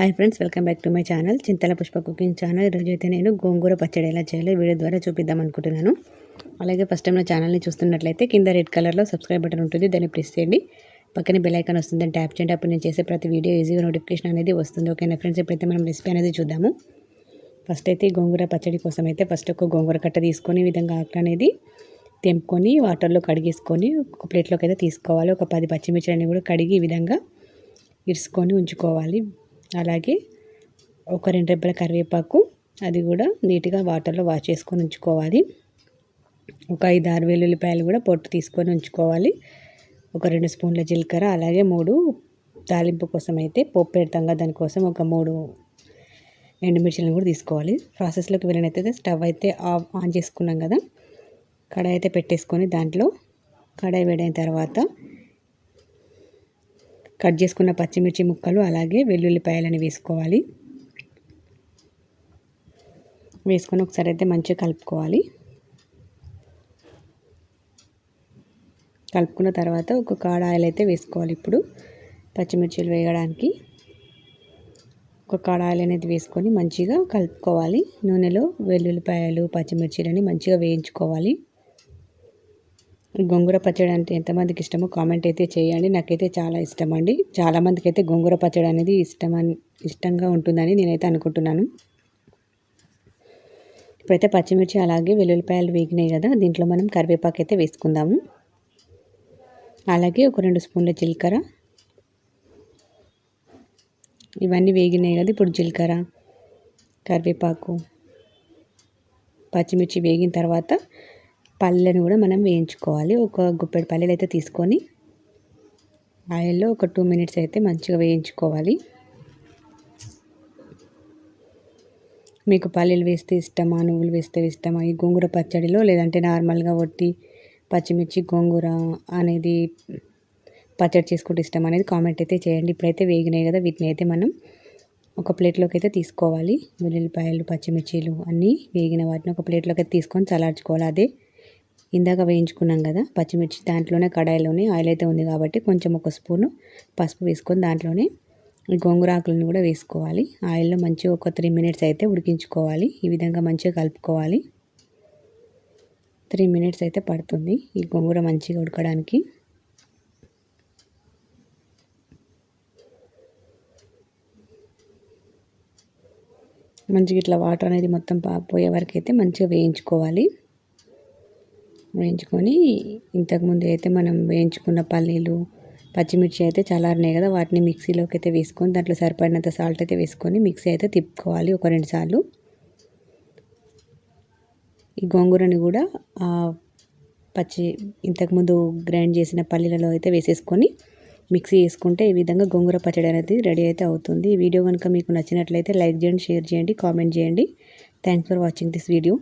Hi friends, welcome back to my channel Chintala Pushpa cooking channel. ఈరోజు అయితే నేను గోంగూర పచ్చడి ఎలా చేయాలో వీడియో ద్వారా చూపిద్దాం అనుకుంటున్నాను. అలాగే ఫస్ట్ టైం నా ఛానల్ని చూస్తున్నట్లయితే కింద రెడ్ కలర్లో సబ్స్క్రైబ్ బటన్ ఉంటుంది, దాన్ని ప్రెస్ చేయండి. పక్కనే బెల్ ఐకాన్ వస్తుంది, దాన్ని ట్యాప్ చేయండి. అప్పుడు నేను చేసే ప్రతి వీడియో ఈజీగా నోటిఫికేషన్ అనేది వస్తుంది. ఓకేనా ఫ్రెండ్స్, ఇప్పుడైతే మనం రెసిపీ అనేది చూద్దాము. ఫస్ట్ అయితే గోంగూర పచ్చడి కోసం అయితే ఫస్ట్ ఒక గోంగూర కట్ట తీసుకొని ఈ విధంగా ఆకులు అనేది తెంపుకొని వాటర్లో కడిగేసుకొని ఒక ప్లేట్లోకి అయితే తీసుకోవాలి. ఒక 10 పచ్చిమిర్చిని కూడా కడిగి ఈ విధంగా ఇరుసుకొని ఉంచుకోవాలి. అలాగే ఒక 2 రెబ్బల కరివేపాకు, అది కూడా నీట్గా వాటర్లో వాష్ చేసుకొని ఉంచుకోవాలి. ఒక 5-6 వెల్లుల్లిపాయలు కూడా పొట్టు తీసుకొని ఉంచుకోవాలి. ఒక 2 స్పూన్ల జీలకర్ర, అలాగే 3 తాలింపు కోసం అయితే పోపు పెడతాం కదా, దానికోసం ఒక 3 ఎండుమిర్చిలను కూడా తీసుకోవాలి. ప్రాసెస్లోకి వెళ్ళినట్టయితే స్టవ్ అయితే ఆన్ చేసుకున్నాం కదా, కడాయి అయితే పెట్టేసుకొని దాంట్లో కడాయి వేడైన తర్వాత కట్ చేసుకున్న పచ్చిమిర్చి ముక్కలు అలాగే వెల్లుల్లిపాయలని వేసుకోవాలి. వేసుకొని ఒకసారి అయితే మంచిగా కలుపుకోవాలి. కలుపుకున్న తర్వాత ఒక కాడ ఆయిల్ అయితే వేసుకోవాలి. ఇప్పుడు పచ్చిమిర్చిలు వేయడానికి ఒక కాడ ఆయిల్ అనేది వేసుకొని మంచిగా కలుపుకోవాలి. నూనెలో వెల్లుల్లిపాయలు పచ్చిమిర్చిలని మంచిగా వేయించుకోవాలి. గోంగూర పచ్చడి అంటే ఎంతమందికి ఇష్టమో కామెంట్ అయితే చేయండి. నాకైతే చాలా ఇష్టం అండి. చాలామందికి అయితే గోంగూర పచ్చడి అనేది ఇష్టంగా ఉంటుందని నేనైతే అనుకుంటున్నాను. ఇప్పుడైతే పచ్చిమిర్చి అలాగే వెల్లుల్లిపాయలు వేగినాయి కదా, దీంట్లో మనం కరివేపాకు అయితే వేసుకుందాము. అలాగే ఒక 2 స్పూన్ల జీలకర్ర, ఇవన్నీ వేగినాయి కదా. ఇప్పుడు జీలకర్ర, కరివేపాకు, పచ్చిమిర్చి వేగిన తర్వాత పల్లెలను కూడా మనం వేయించుకోవాలి. ఒక గుప్పెడు పల్లెలు అయితే తీసుకొని ఆయిల్లో ఒక 2 మినిట్స్ అయితే మంచిగా వేయించుకోవాలి. మీకు పల్లీలు వేస్తే ఇష్టమా, నువ్వులు వేస్తే ఇష్టమా ఈ గోంగూర పచ్చడిలో, లేదంటే నార్మల్గా వట్టి పచ్చిమిర్చి గోంగూర అనేది పచ్చడి చేసుకుంటే ఇష్టం అనేది కామెంట్ అయితే చేయండి. ఇప్పుడైతే వేగినాయి కదా, వీటిని అయితే మనం ఒక ప్లేట్లోకి అయితే తీసుకోవాలి. వెల్లుల్లిపాయలు పచ్చిమిర్చిలు అన్నీ వేగిన వాటిని ఒక ప్లేట్లోకి అయితే తీసుకొని చల్లార్చుకోవాలి. అదే ఇందాక వేయించుకున్నాం కదా పచ్చిమిర్చి, దాంట్లోనే కడాయిలోనే ఆయిల్ అయితే ఉంది కాబట్టి కొంచెం ఒక స్పూను పసుపు వేసుకొని దాంట్లోనే గోంగూర ఆకులను కూడా వేసుకోవాలి. ఆయిల్లో మంచిగా ఒక 3 మినిట్స్ అయితే ఉడికించుకోవాలి. ఈ విధంగా మంచిగా కలుపుకోవాలి. 3 మినిట్స్ అయితే పడుతుంది ఈ గోంగూర మంచిగా ఉడకడానికి. మంచిగా ఇట్లా వాటర్ అనేది మొత్తం పోయే వరకు అయితే మంచిగా వేయించుకోవాలి. వేయించుకొని ఇంతకుముందు అయితే మనం వేయించుకున్న పల్లీలు పచ్చిమిర్చి అయితే చల్లారినాయి కదా, వాటిని మిక్సీలోకి అయితే వేసుకొని దాంట్లో సరిపడినంత సాల్ట్ అయితే వేసుకొని మిక్సీ అయితే తిప్పుకోవాలి ఒక 2 సార్లు. ఈ గోంగూరని కూడా ఇంతకుముందు గ్రైండ్ చేసిన పల్లీలలో అయితే వేసేసుకొని మిక్సీ వేసుకుంటే ఈ విధంగా గోంగూర పచ్చడి అనేది రెడీ అయితే అవుతుంది. ఈ వీడియో కనుక మీకు నచ్చినట్లయితే లైక్ చేయండి, షేర్ చేయండి, కామెంట్ చేయండి. Thanks for watching this video.